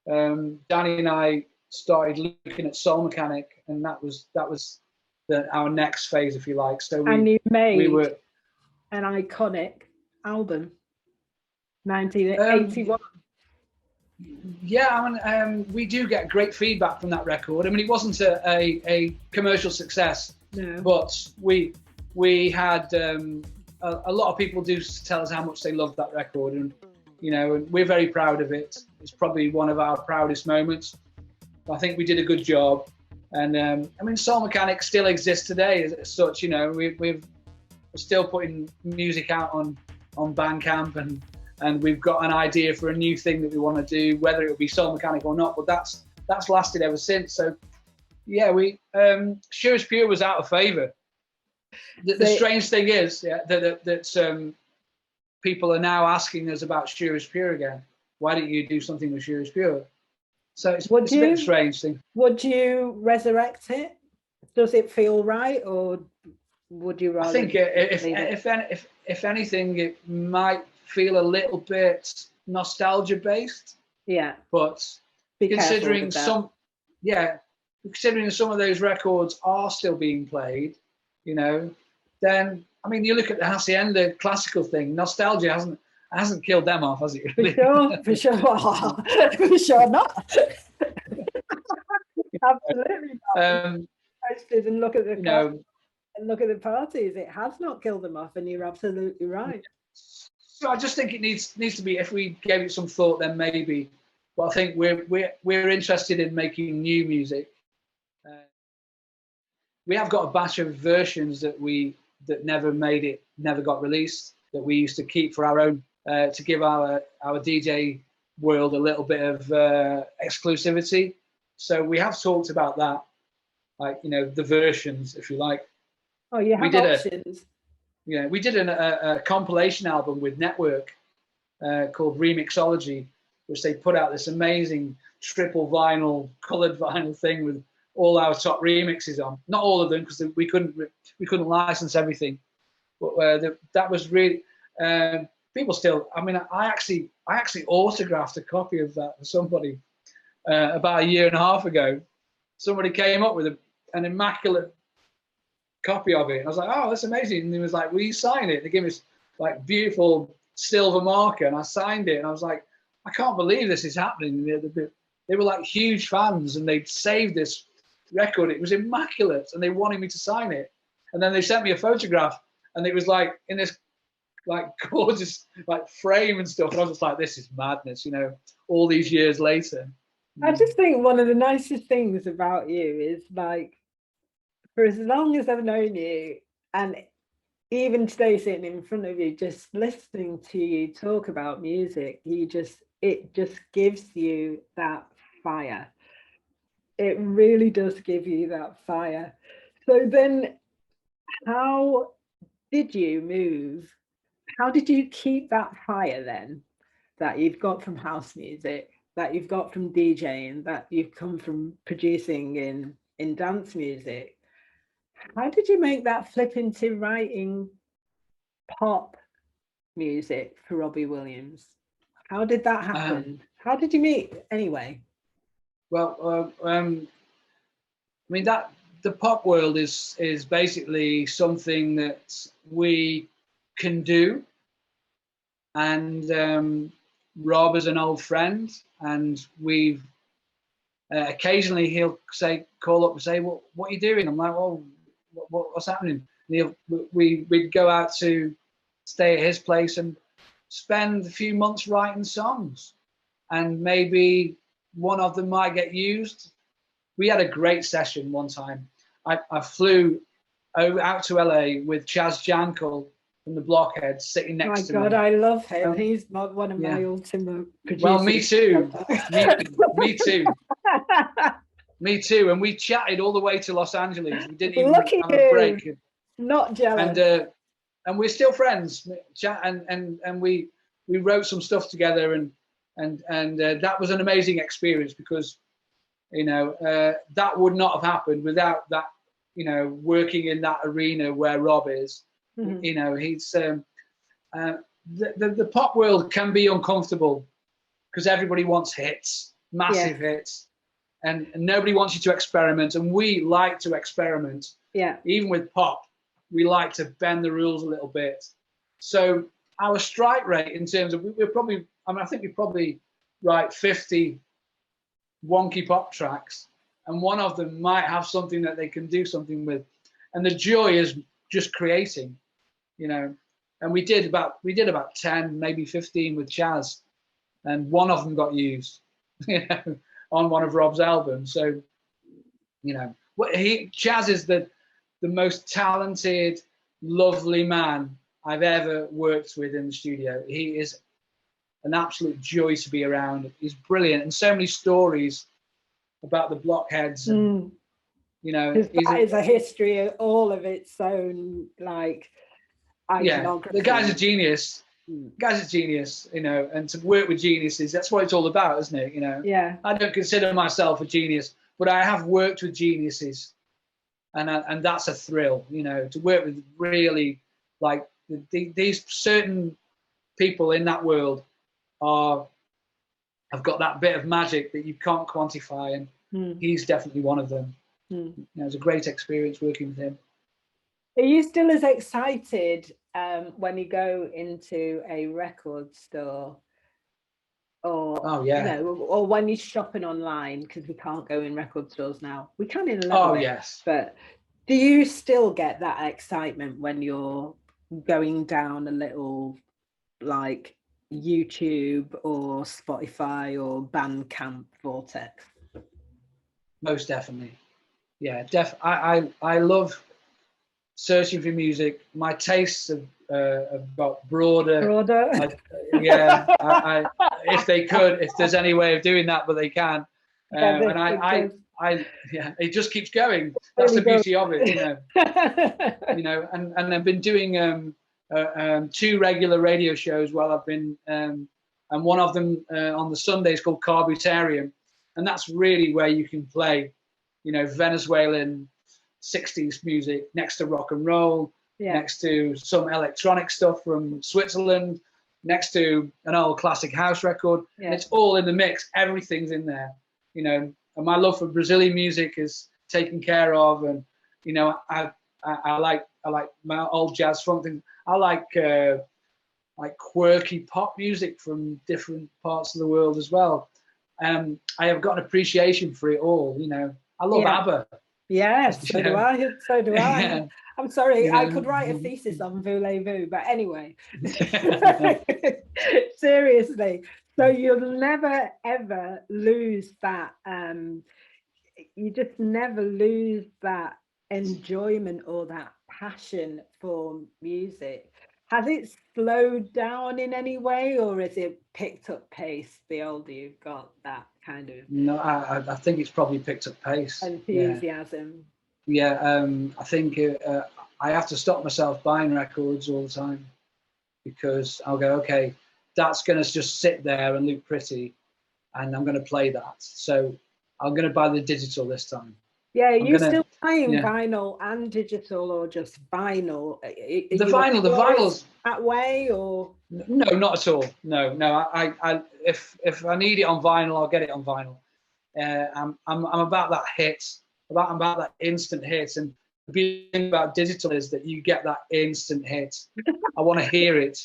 Danny and I started looking at Soul Mekanik, and that was our next phase, if you like. So we were an iconic album, 1981. We do get great feedback from that record. I mean, it wasn't a commercial success, no. But we had a lot of people do tell us how much they loved that record, and you know, and we're very proud of it. It's probably one of our proudest moments. I think we did a good job, and Soul Mekanik still exists today as such. You know, we're still putting music out on Bandcamp, and we've got an idea for a new thing that we want to do, whether it will be Soul Mekanik or not. But that's lasted ever since. So yeah, Sure Is Pure was out of favour. The strange thing is that people are now asking us about Sure Is Pure again. Why didn't you do something with Sure Is Pure? So it's a bit of a strange thing. Would you resurrect it? Does it feel right, or would you rather? I think if anything, it might feel a little bit nostalgia based. Yeah. But considering some of those records are still being played, you know, then I mean, you look at the Hacienda classical thing. Nostalgia hasn't killed them off, has it? Really? For sure for sure not. Absolutely not. And look at the parties. It has not killed them off, and you're absolutely right. So I just think it needs to be. If we gave it some thought, then maybe. But I think we're interested in making new music. We have got a batch of versions that never got released, that we used to keep for our own, to give our DJ world a little bit of exclusivity. So we have talked about that, like, you know, the versions, if you like. Oh, you have options. We did a compilation album with Network called Remixology, which they put out this amazing triple vinyl, coloured vinyl thing with all our top remixes on. Not all of them, because we couldn't license everything. But that was really people still. I mean, I actually autographed a copy of that for somebody about a year and a half ago. Somebody came up with an immaculate copy of it, and I was like, "Oh, that's amazing!" And he was like, "Will you sign it?" They gave me this like beautiful silver marker, and I signed it, and I was like, "I can't believe this is happening." They were like huge fans, and they'd saved this record. It was immaculate, and they wanted me to sign it. And then they sent me a photograph, and it was like in this like gorgeous like frame and stuff. And I was just like, "This is madness," you know. All these years later. I just think one of the nicest things about you is like, for as long as I've known you, and even today sitting in front of you, just listening to you talk about music, it just gives you that fire. It really does give you that fire. So then how did you move? How did you keep that fire then that you've got from house music, that you've got from DJing, that you've come from producing in dance music? How did you make that flip into writing pop music for Robbie Williams? How did that happen? How did you meet anyway? Well, I mean, that the pop world is basically something that we can do, and Rob is an old friend, and we've occasionally he'll call up and say, "Well, what are you doing?" I'm like, "Well, what's happening?" And we'd go out to stay at his place and spend a few months writing songs, and maybe one of them might get used. We had a great session one time. I flew out to LA with Jankel from the Blockheads sitting next to me. Oh my God, I love him. He's one of my ultimate producers. Well, me too. me too. Me too. And we chatted all the way to Los Angeles. We didn't even have a break. Not jealous. And we're still friends. And we wrote some stuff together, and that was an amazing experience, because that would not have happened without that, working in that arena where Rob is. Mm-hmm. He's the pop world can be uncomfortable because everybody wants hits, massive hits, and nobody wants you to experiment, and we like to experiment. Even with pop, we like to bend the rules a little bit. So our strike rate in terms of, we're probably, I think we probably write 50 wonky pop tracks, and one of them might have something that they can do something with, and the joy is just creating, and we did about 10, maybe 15 with Chaz, and one of them got used on one of Rob's albums. So Chaz is the most talented, lovely man I've ever worked with in the studio. He is an absolute joy to be around. He's brilliant, and so many stories about the Blockheads. And, it's a history of all of its own, like, iconography. The guy's a genius. Guy's a genius, and to work with geniuses, that's what it's all about, isn't it? I don't consider myself a genius, but I have worked with geniuses, and that's a thrill, to work with really, like, these certain people in that world have got that bit of magic that you can't quantify, and he's definitely one of them. It was a great experience working with him. Are you still as excited when you go into a record store, or or when you're shopping online, because we can't go in record stores now? We can in a little way, yes. But do you still get that excitement when you're going down a little, like, YouTube or Spotify or Bandcamp vortex? Most definitely. I love searching for music. My tastes have got broader. If they could, if there's any way of doing that, but they can. It just keeps going. That's the beauty of it, And I've been doing 2 regular radio shows while I've been, and one of them on the Sundays called Carbutarium, and that's really where you can play, Venezuelan 60s music next to rock and roll, next to some electronic stuff from Switzerland, next to an old classic house record. And it's all in the mix. Everything's in there, you know. And my love for Brazilian music is taken care of. And, you know, I like my old jazz funk thing. I like quirky pop music from different parts of the world as well. I have got an appreciation for it all, you know. I love ABBA. Yes, so do I. So do I. Yeah. I'm sorry, You know, I could write a thesis on Voulez-Vous, but anyway. Seriously. So you'll never, ever lose that. You just never lose that enjoyment or that passion for music. Has it slowed down in any way, or has it picked up pace the older you've got, that kind of? No, I think it's probably picked up pace. Enthusiasm. Yeah, I think I have to stop myself buying records all the time, because I'll go, okay, that's going to just sit there and look pretty, and I'm going to play that. So I'm going to buy the digital this time. Yeah, are you still buying vinyl and digital, or just vinyl? The vinyls that way, or no, not at all. No. I if I need it on vinyl, I'll get it on vinyl. I'm about that hit, about that instant hit. And the beauty thing about digital is that you get that instant hit. I want to hear it.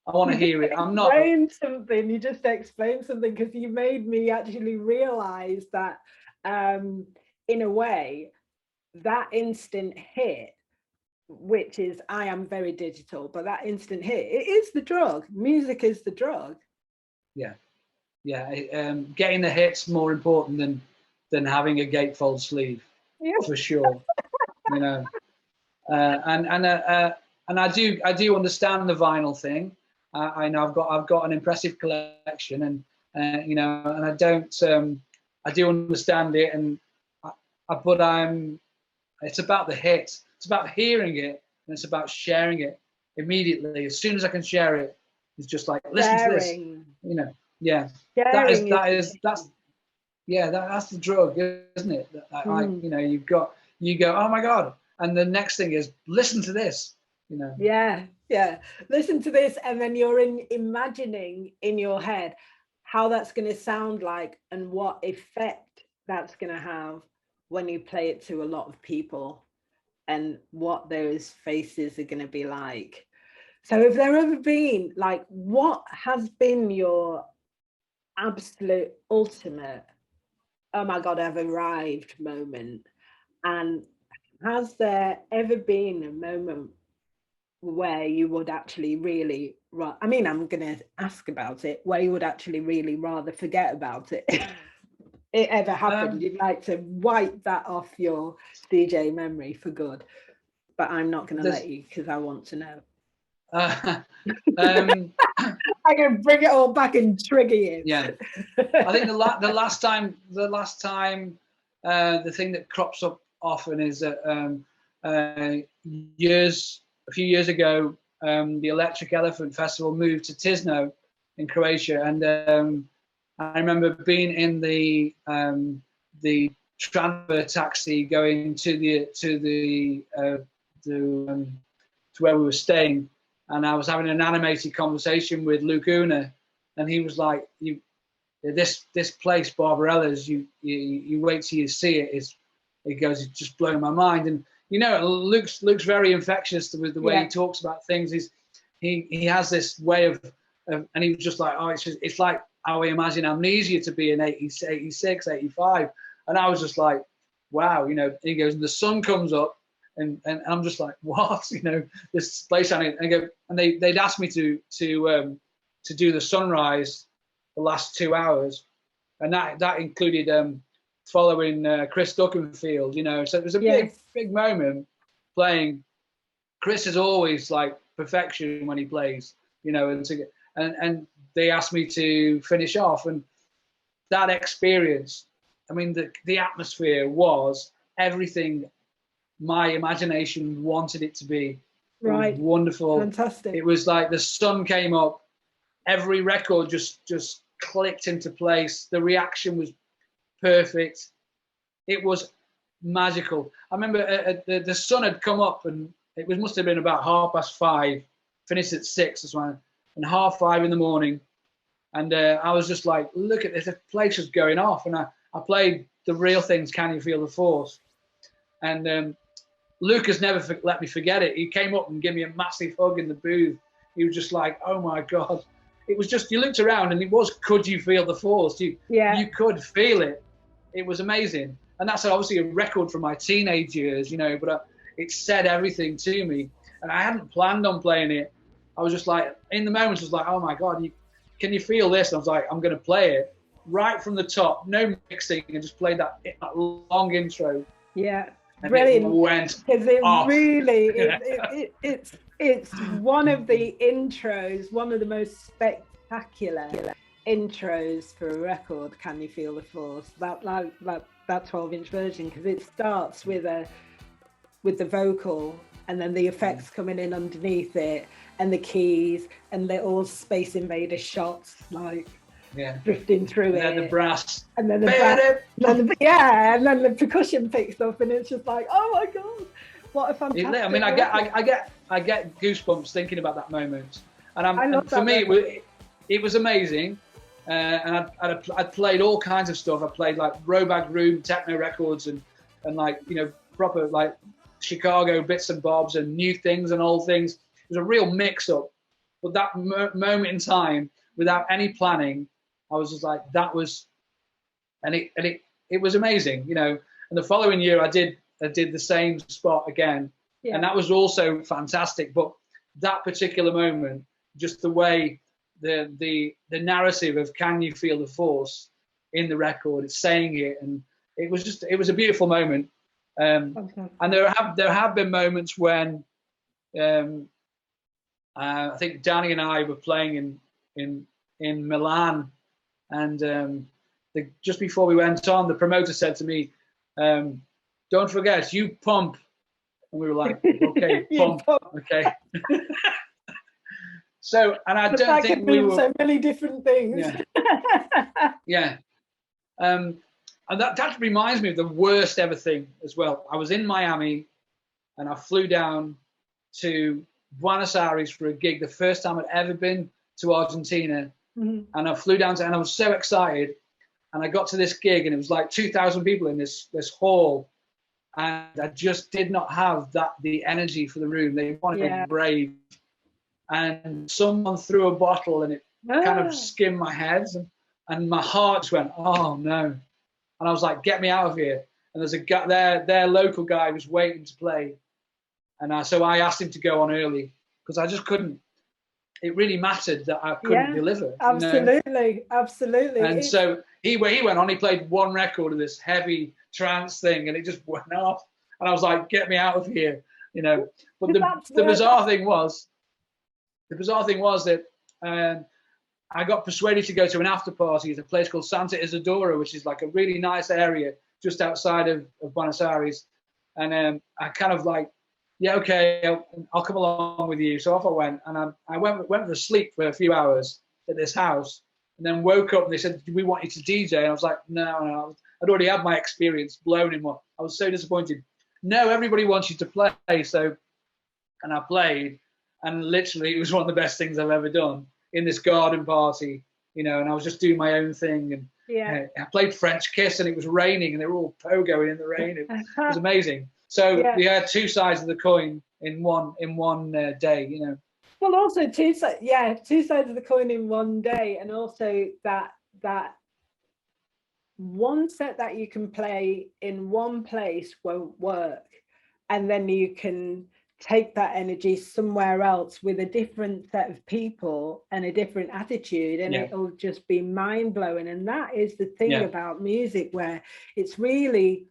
I'm not. You just explained something, because you made me actually realize that. In a way, that instant hit, which is, I am very digital, but that instant hit, it is the drug. Music is the drug. Yeah. Getting the hits more important than having a gatefold sleeve, for sure. You know, and I do understand the vinyl thing. I know I've got an impressive collection, and you know, and I do understand it, and. But it's about the hit. It's about hearing it, and it's about sharing it immediately. As soon as I can share it, it's just like, listen to this. You know, that's the drug, isn't it? You know, you go, oh my God, and the next thing is, listen to this. You know. Yeah. Listen to this, and then you're imagining in your head how that's going to sound like, and what effect that's going to have when you play it to a lot of people, and what those faces are going to be like. So have there ever been, like, what has been your absolute ultimate, oh my God, I've arrived moment? And has there ever been a moment where you would actually really, I mean, I'm going to ask about it, where you would actually really rather forget about it? It ever happened? You'd like to wipe that off your DJ memory for good, but I'm not going to let you, because I want to know. I'm going to bring it all back and trigger you. Yeah, I think the last time the thing that crops up often is that a few years ago, the Electric Elephant Festival moved to Tisno in Croatia, and I remember being in the transfer taxi going to where we were staying, and I was having an animated conversation with Luke Una, and he was like, this place, Barbarella's, you wait till you see it. He goes, it's just blowing my mind. And you know, Luke's very infectious with the way he talks about things. He has this way of, and he was just like, oh, it's like how I imagine amnesia to be in 86, 85. And I was just like, wow, you know. He goes, and the sun comes up, and I'm just like, what? You know, this place. And they'd asked me to do the sunrise the last 2 hours, and that included following Chris Duckenfield, you know. So it was a big moment playing. Chris is always like perfection when he plays, you know, and they asked me to finish off, and that experience, I mean, the atmosphere was everything my imagination wanted it to be. Right. It was wonderful. Fantastic. It was like the sun came up, every record just clicked into place. The reaction was perfect. It was magical. I remember the sun had come up, and it must have been about 5:30, finished at 6 or something, and 5:30 in the morning. And I was just like, look at this, the place is going off. And I played The Real Things, Can You Feel the Force? And Lucas never let me forget it. He came up and gave me a massive hug in the booth. He was just like, oh my God. It was just, you looked around and it was, could you feel the force? You could feel it. It was amazing. And that's obviously a record from my teenage years, you know, but it said everything to me. And I hadn't planned on playing it. I was just like, in the moment, I was like, oh my God, can you feel this? And I was like, I'm going to play it right from the top, no mixing, and just play that long intro. Yeah, and brilliant. It went because it off. Really, it's one of the intros, one of the most spectacular intros for a record. Can You Feel the Force? That 12-inch version, because it starts with the vocal, and then the effects coming in underneath it, and the keys, and little Space Invader shots, like drifting through it. And then the brass. And then the brass. And then the percussion picks up, and it's just like, oh my God, what a fantastic. I mean, I get goosebumps thinking about that moment. And for me, it was amazing. And I'd played all kinds of stuff. I played like Robag Room techno records and like, you know, proper like Chicago bits and bobs and new things and old things. It was a real mix-up. But that moment in time, without any planning, I was just like, that was, and it was amazing, you know. And the following year, I did the same spot again, and that was also fantastic. But that particular moment, just the way the narrative of Can You Feel the Force in the record, it's saying it, and it was a beautiful moment. And there have been moments when I think Danny and I were playing in Milan, and just before we went on, the promoter said to me, "Don't forget, you pump." And we were like, "Okay, pump, okay." So, and I don't think we were so many different things. Yeah. And that reminds me of the worst ever thing as well. I was in Miami, and I flew down to Buenos Aires for a gig, the first time I'd ever been to Argentina. And I flew down and I was so excited. And I got to this gig, and it was like 2,000 people in this hall, and I just did not have the energy for the room. They wanted to be brave, and someone threw a bottle, and it kind of skimmed my head, and my heart just went, oh no. And I was like, get me out of here. And there's a guy, their local guy was waiting to play, and so I asked him to go on early because I just couldn't. It really mattered that I couldn't deliver. Absolutely, absolutely. And so he went on. He played one record of this heavy trance thing, and it just went off. And I was like, "Get me out of here," you know. But the bizarre thing was that I got persuaded to go to an after party at a place called Santa Isidora, which is like a really nice area just outside of Buenos Aires. And I kind of like, yeah, okay, I'll come along with you. So off I went, and I went for sleep for a few hours at this house, and then woke up and they said, "Do we want you to DJ?" And I was like, no, I'd already had my experience blown in one. I was so disappointed. No, everybody wants you to play. So, and I played, and literally it was one of the best things I've ever done in this garden party, you know, and I was just doing my own thing. And I played French Kiss, and it was raining, and they were all pogoing in the rain. It was amazing. So we had two sides of the coin in one day, you know. Well, also two sides of the coin in one day, and also that one set that you can play in one place won't work, and then you can take that energy somewhere else with a different set of people and a different attitude, and it'll just be mind-blowing. And that is the thing about music, where it's really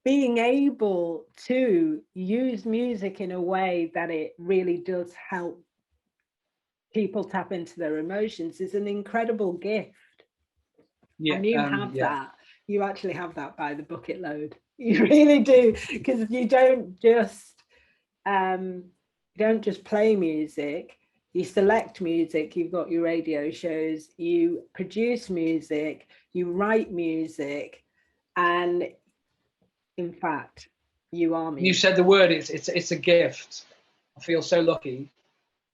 being able to use music in a way that it really does help people tap into their emotions is an incredible gift. And you have that. You actually have that by the bucket load. You really do, because you don't just play music. You select music. You've got your radio shows. You produce music. You write music, and in fact, You are music. You said the word. It's a gift. I feel so lucky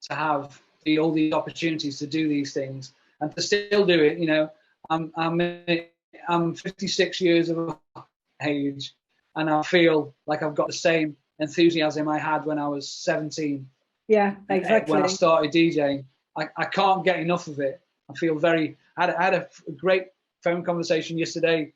to have all these opportunities to do these things and to still do it. You know, I'm 56 years of age, and I feel like I've got the same enthusiasm I had when I was 17. Yeah, exactly. When I started DJing, I can't get enough of it. I feel I had a great phone conversation yesterday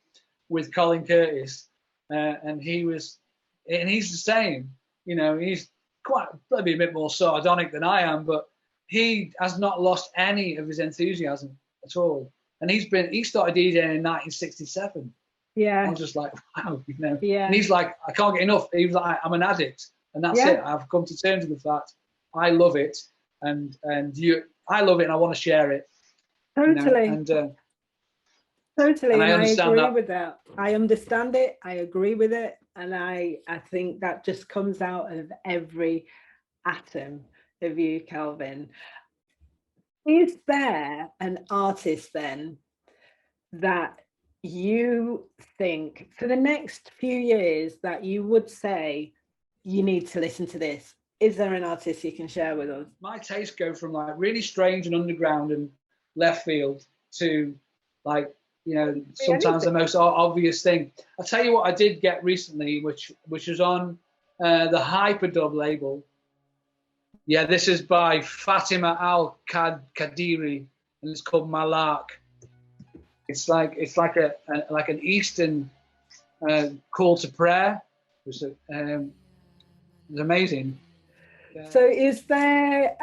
with Colin Curtis, and he's the same. You know, he's probably a bit more sardonic than I am, but he has not lost any of his enthusiasm at all. And he started DJing in 1967. Yeah. I was just like, wow, you know. Yeah. And he's like, I can't get enough. He was like, I'm an addict, and that's it. I've come to terms with the fact I love it, and I love it, and I want to share it. Totally. You know? Totally. And I agree with that. I understand it. I agree with it. And I think that just comes out of every atom of you, Kelvin. Is there an artist then that you think for the next few years that you would say you need to listen to this? Is there an artist you can share with us? My tastes go from like really strange and underground and left field to like, you know, sometimes the most obvious thing. I'll tell you what I did get recently, which was on the Hyperdub label. Yeah, this is by Fatima Al-Kadiri, and it's called Malak. It's like an Eastern call to prayer. It was amazing. Yeah. So, is there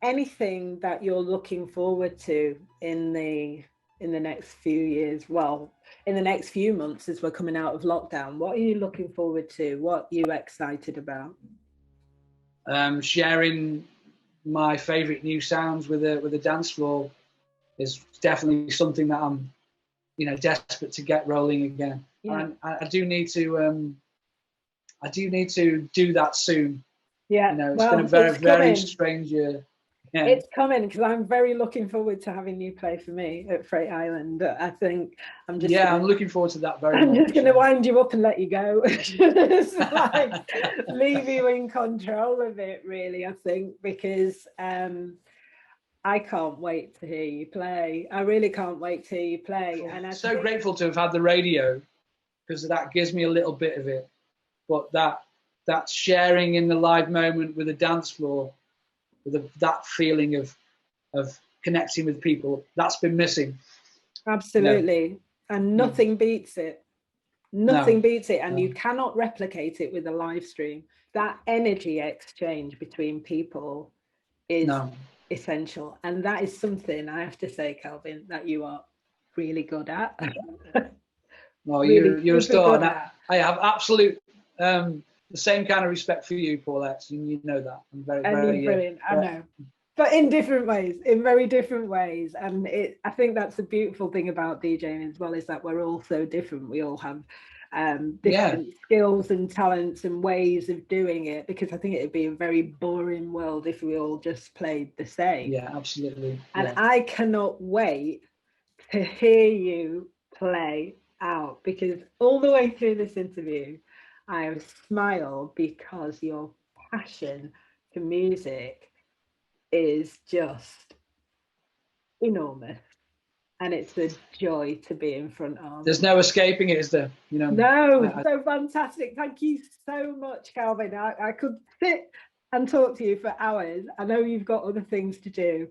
anything that you're looking forward to in the next few years? Well, in the next few months as we're coming out of lockdown, what are you looking forward to? What are you excited about? Sharing my favorite new sounds with a dance floor is definitely something that I'm, you know, desperate to get rolling again. Yeah. And I do need to do that soon. Yeah, you know, it's been a very strange year. Yeah. It's coming because I'm very looking forward to having you play for me at Freight Island. I think I'm just I'm looking forward to that very much. I'm just going to wind you up and let you go. Just like leave you in control of it, really, I think, because I can't wait to hear you play. I really can't wait to hear you play. And I'm so grateful to have had the radio, because that gives me a little bit of it. But that sharing in the live moment with a dance floor, with that feeling of connecting with people, that's been missing. Absolutely. You know? And nothing beats it. Nothing beats it. And you cannot replicate it with a live stream. That energy exchange between people is essential. And that is something I have to say, Kelvin, that you are really good at. Well, really, you're a star. I have absolute the same kind of respect for you, Paulette, and you know that. I'm very brilliant. I know, but in different ways, in very different ways. And I think that's the beautiful thing about DJing as well, is that we're all so different. We all have different skills and talents and ways of doing it, because I think it'd be a very boring world if we all just played the same. Yeah, absolutely. And I cannot wait to hear you play out, because all the way through this interview I have smiled, because your passion for music is just enormous, and it's a joy to be in front of. There's no escaping it, is there? You know. No, so fantastic. Thank you so much, Kelvin. I could sit and talk to you for hours. I know you've got other things to do,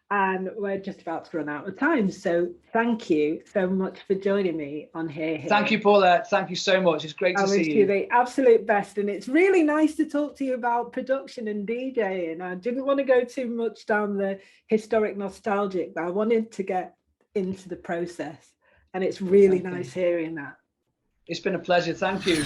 and we're just about to run out of time. So thank you so much for joining me on Here. Thank you, Paulette. Thank you so much. It's great to see you. I wish you the absolute best. And it's really nice to talk to you about production and DJing. I didn't want to go too much down the historic nostalgic, but I wanted to get into the process. And it's really nice hearing that. It's been a pleasure. Thank you.